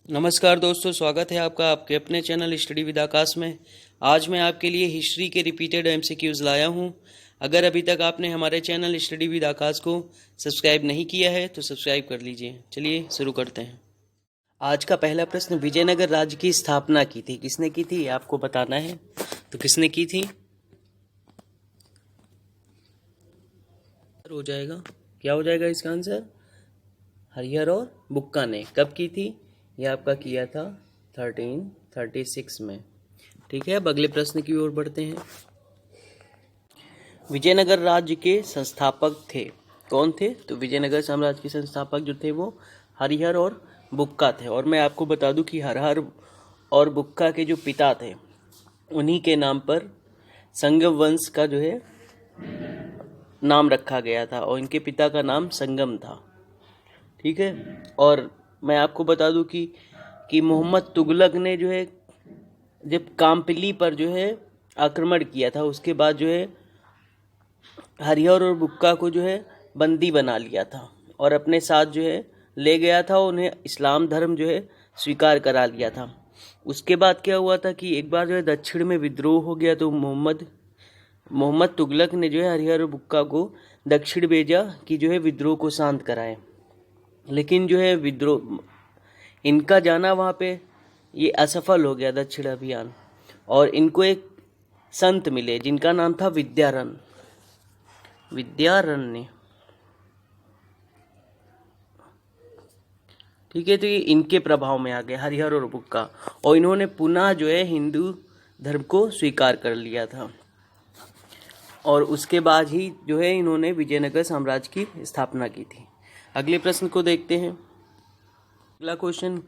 नमस्कार दोस्तों, स्वागत है आपका आपके अपने चैनल स्टडी विद आकाश में। आज मैं आपके लिए हिस्ट्री के रिपीटेड एमसीक्यूज लाया हूं। अगर अभी तक आपने हमारे चैनल स्टडी विद आकाश को सब्सक्राइब नहीं किया है तो सब्सक्राइब कर लीजिए। चलिए शुरू करते हैं। आज का पहला प्रश्न, विजयनगर राज्य की स्थापना की थी, किसने की थी, आपको बताना है। तो किसने की थी, हो जाएगा, क्या हो जाएगा इसका आंसर, हरिहर और बुक्का ने। कब की थी, यह आपका किया था 1336 में। ठीक है, अब अगले प्रश्न की ओर बढ़ते हैं। विजयनगर राज्य के संस्थापक थे, कौन थे। तो विजयनगर साम्राज्य के संस्थापक जो थे वो हरिहर और बुक्का थे। और मैं आपको बता दूं कि हरिहर और बुक्का के जो पिता थे उन्हीं के नाम पर संगम वंश का जो है नाम रखा गया था और इनके पिता का नाम संगम था। ठीक है, और मैं आपको बता दूं कि मोहम्मद तुगलक ने जो है जब काम्पिली पर जो है आक्रमण किया था, उसके बाद जो है हरिहर और बुक्का को जो है बंदी बना लिया था और अपने साथ जो है ले गया था। उन्हें इस्लाम धर्म जो है स्वीकार करा लिया था। उसके बाद क्या हुआ था कि एक बार जो है दक्षिण में विद्रोह हो गया, तो मोहम्मद तुगलक ने जो है हरिहर और बुक्का को दक्षिण भेजा कि जो है विद्रोह को शांत कराए। लेकिन जो है विद्रोह, इनका जाना वहाँ पे ये असफल हो गया दक्षिण अभियान, और इनको एक संत मिले जिनका नाम था विद्यारण्य। ठीक है, तो ये इनके प्रभाव में आ गए हरिहर और बुक्का, और इन्होंने पुनः जो है हिंदू धर्म को स्वीकार कर लिया था। और उसके बाद ही जो है इन्होंने विजयनगर साम्राज्य की स्थापना की थी। अगले प्रश्न को देखते हैं। अगला क्वेश्चन,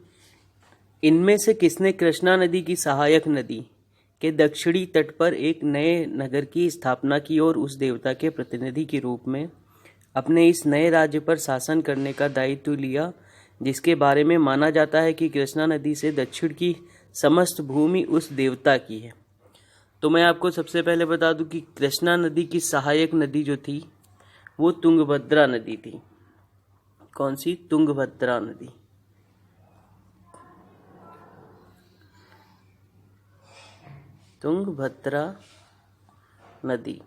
इनमें से किसने कृष्णा नदी की सहायक नदी के दक्षिणी तट पर एक नए नगर की स्थापना की और उस देवता के प्रतिनिधि के रूप में अपने इस नए राज्य पर शासन करने का दायित्व लिया, जिसके बारे में माना जाता है कि कृष्णा नदी से दक्षिण की समस्त भूमि उस देवता की है। तो मैं आपको सबसे पहले बता दूं कि कृष्णा नदी की सहायक नदी जो थी वो तुंगभद्रा नदी थी। कौन सी, तुंगभद्रा नदी। तुंगभद्रा नदी।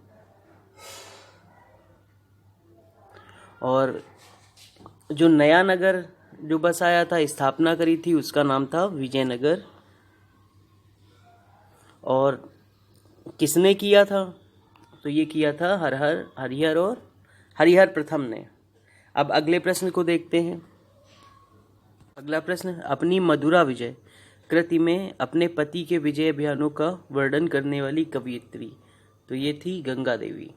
और जो नया नगर जो बसाया था, स्थापना करी थी, उसका नाम था विजयनगर। और किसने किया था, तो ये किया था हरिहर और हरिहर प्रथम ने। अब अगले प्रश्न को देखते हैं। अगला प्रश्न, अपनी मधुरा विजय कृति में अपने पति के विजय अभियानों का वर्णन करने वाली कवयित्री, तो ये थी गंगा देवी।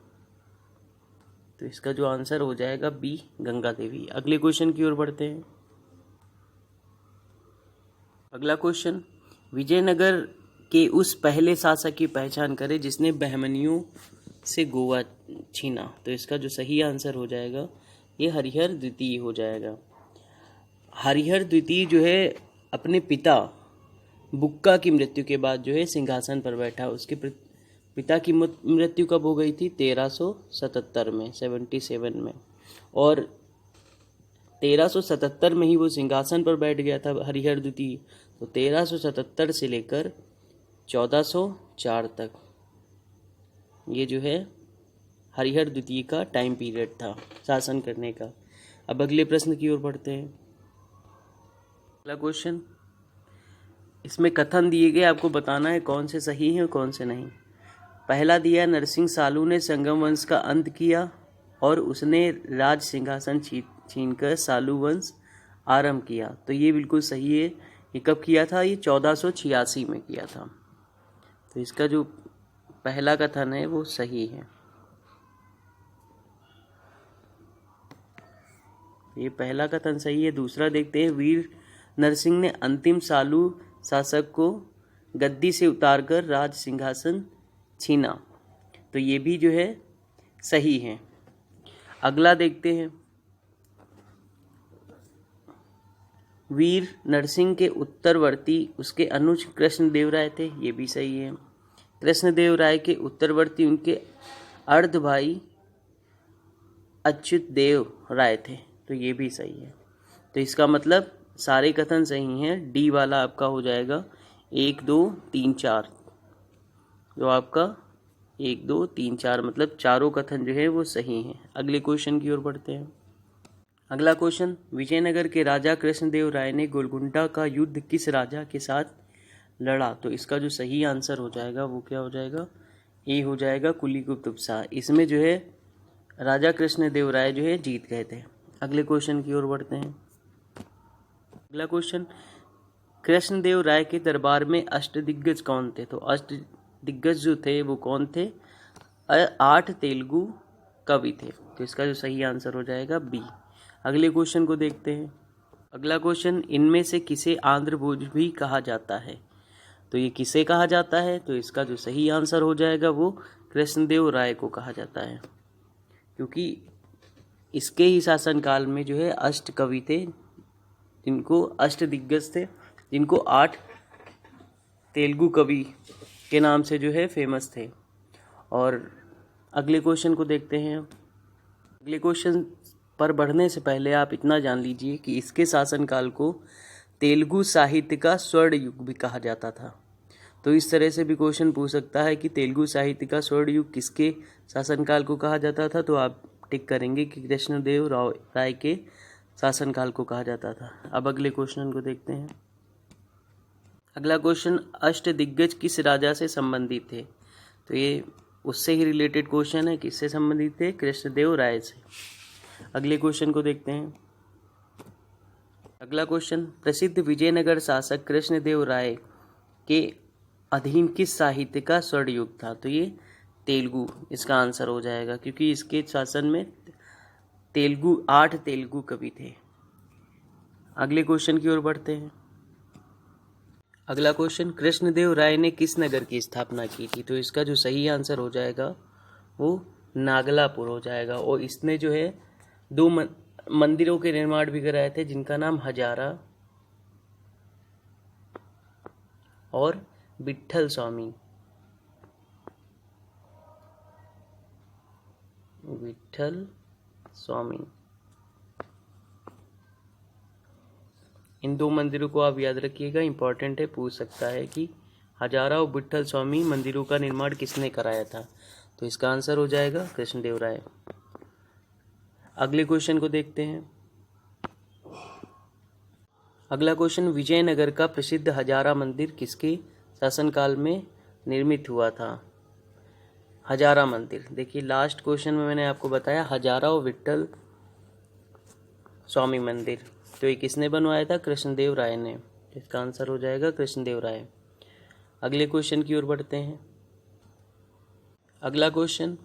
तो इसका जो आंसर हो जाएगा बी, गंगा देवी। अगले क्वेश्चन की ओर बढ़ते हैं। अगला क्वेश्चन, विजयनगर के उस पहले शासक की पहचान करें जिसने बहमनियों से गोवा छीना। तो इसका जो सही आंसर हो जाएगा ये हरिहर द्वितीय हो जाएगा। हरिहर द्वितीय जो है अपने पिता बुक्का की मृत्यु के बाद जो है सिंहासन पर बैठा। उसके पिता की मृत्यु कब हो गई थी, 1377 में, 77 में। और 1377 में ही वो सिंहासन पर बैठ गया था हरिहर द्वितीय। तो 1377 से लेकर 1404 तक ये जो है हरिहर द्वितीय का टाइम पीरियड था शासन करने का। अब अगले प्रश्न की ओर बढ़ते हैं। अगला क्वेश्चन, इसमें कथन दिए गए, आपको बताना है कौन से सही हैं कौन से नहीं। पहला दिया, नरसिंह सालू ने संगम वंश का अंत किया और उसने राज सिंहासन छीनकर सालू वंश आरंभ किया। तो ये बिल्कुल सही है। ये कब किया था, ये 1486 में किया था। तो इसका जो पहला कथन है वो सही है, ये पहला कथन सही है। दूसरा देखते हैं, वीर नरसिंह ने अंतिम सालू शासक को गद्दी से उतारकर राज सिंहासन छीना। तो ये भी जो है सही है। अगला देखते हैं, वीर नरसिंह के उत्तरवर्ती उसके अनुज कृष्णदेव राय थे, ये भी सही है। कृष्णदेव राय के उत्तरवर्ती उनके अर्ध भाई अच्युत देव राय थे, तो ये भी सही है। तो इसका मतलब सारे कथन सही हैं। डी वाला आपका हो जाएगा 1 2 3 4, जो आपका 1 2 3 4 मतलब चारों कथन जो है वो सही हैं। अगले क्वेश्चन की ओर बढ़ते हैं। अगला क्वेश्चन, विजयनगर के राजा कृष्णदेव राय ने गोलकुंडा का युद्ध किस राजा के साथ लड़ा? तो इसका जो सही आंसर हो जाएगा वो क्या हो जाएगा? ए हो जाएगा कुलीगुप्त उपसार। इसमें जो है राजा कृष्णदेव राय जो है जीत गए थे। अगले क्वेश्चन की ओर बढ़ते हैं। अगला क्वेश्चन, कृष्णदेव राय के दरबार में अष्टदिग्गज कौन थे? तो अष्टदिग्गज जो थे वो कौन थे? 8 तेलुगु कवि थे। तो इसका जो सही आंसर हो जाएगा बी। अगले क्वेश्चन को देखते हैं। अगला क्वेश्चन, इनमें से किसे आंध्र भोज भी कहा जाता है? तो ये किसे कहा जाता है? तो इसका जो सही आंसर हो जाएगा वो कृष्णदेव राय को कहा जाता है, क्योंकि इसके ही शासनकाल में जो है अष्ट कवि थे, जिनको अष्ट दिग्गज थे, जिनको 8 तेलुगु कवि के नाम से जो है फेमस थे। और अगले क्वेश्चन को देखते हैं। अगले क्वेश्चन पर बढ़ने से पहले आप इतना जान लीजिए कि इसके शासनकाल को तेलुगु साहित्य का स्वर्ण युग भी कहा जाता था। तो इस तरह से भी क्वेश्चन पूछ सकता है कि तेलुगु साहित्य का स्वर्ण युग किसके शासनकाल को कहा जाता था? तो आप टिक करेंगे कि कृष्णदेव राय के शासनकाल को कहा जाता था। अब अगले क्वेश्चन को देखते हैं। अगला क्वेश्चन, अष्टदिग्गज किस राजा से संबंधित थे? तो ये उससे ही रिलेटेड क्वेश्चन है। किससे संबंधित थे? कृष्णदेव राय से। अगले क्वेश्चन को देखते हैं। अगला क्वेश्चन, प्रसिद्ध विजयनगर शासक कृष्णदेव राय के अधीन किस साहित्य का स्वर्ण युग था? तो ये तेलुगु इसका आंसर हो जाएगा, क्योंकि इसके शासन में 8 तेलुगु कवि थे। अगले क्वेश्चन की ओर बढ़ते हैं। अगला क्वेश्चन, कृष्णदेव राय ने किस नगर की स्थापना की थी? तो इसका जो सही आंसर हो जाएगा वो नागलापुर हो जाएगा। और इसने जो है 2 मंदिरों के निर्माण भी कराए थे, जिनका नाम हजारा और विट्ठल स्वामी। इन 2 मंदिरों को आप याद रखिएगा, इंपॉर्टेंट है, पूछ सकता है कि हजारा और विट्ठल स्वामी मंदिरों का निर्माण किसने कराया था? तो इसका आंसर हो जाएगा कृष्णदेव राय। अगले क्वेश्चन को देखते हैं। अगला क्वेश्चन, विजयनगर का प्रसिद्ध हजारा मंदिर किसके शासनकाल में निर्मित हुआ था? हजारा मंदिर, देखिए लास्ट क्वेश्चन में मैंने आपको बताया हजारा और विट्ठल स्वामी मंदिर, तो ये किसने बनवाया था? कृष्णदेव राय ने। इसका आंसर हो जाएगा कृष्णदेव राय। अगले क्वेश्चन की ओर बढ़ते हैं। अगला क्वेश्चन,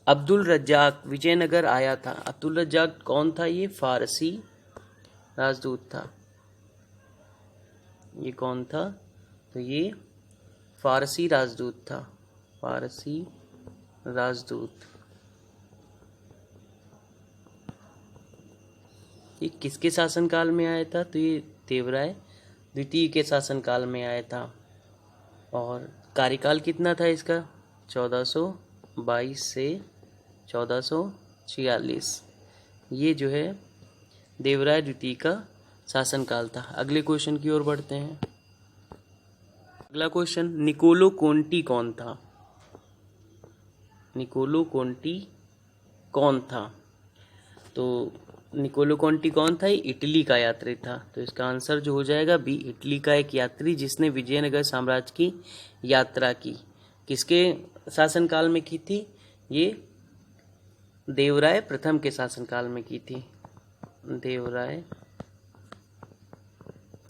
अब्दुल रज्जाक विजयनगर आया था। अब्दुल रज्जाक कौन था? ये फारसी राजदूत था। ये कौन था? तो ये फारसी राजदूत था। फारसी राजदूत। ये किसके शासनकाल में आया था? तो ये देवराय द्वितीय के शासनकाल में आया था। और कार्यकाल कितना था इसका? 1422 से 1446। ये जो है देवराय द्वितीय का शासनकाल था। अगले क्वेश्चन की ओर बढ़ते हैं। अगला क्वेश्चन, निकोलो कोंटी कौन था? निकोलो कोंटी कौन था? तो निकोलो कोंटी कौन था? इटली का यात्री था। तो इसका आंसर जो हो जाएगा बी, इटली का एक यात्री जिसने विजयनगर साम्राज्य की यात्रा की। किसके शासनकाल में की थी? ये देवराय प्रथम के शासनकाल में की थी। देवराय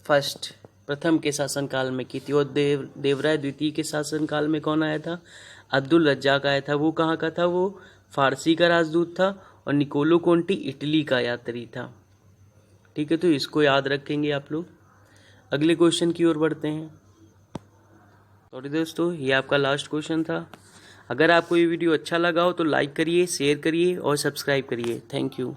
प्रथम के शासनकाल में की थी। और देवराय द्वितीय के शासनकाल में कौन आया था? अब्दुल रज्जाक आया था। वो कहाँ का था? वो फारसी का राजदूत था। और निकोलो कोंटी इटली का यात्री था। ठीक है, तो इसको याद रखेंगे आप लोग। अगले क्वेश्चन की ओर बढ़ते हैं। सॉरी दोस्तों, ये आपका लास्ट क्वेश्चन था। अगर आपको ये वीडियो अच्छा लगा हो तो लाइक करिए, शेयर करिए और सब्सक्राइब करिए। Thank you.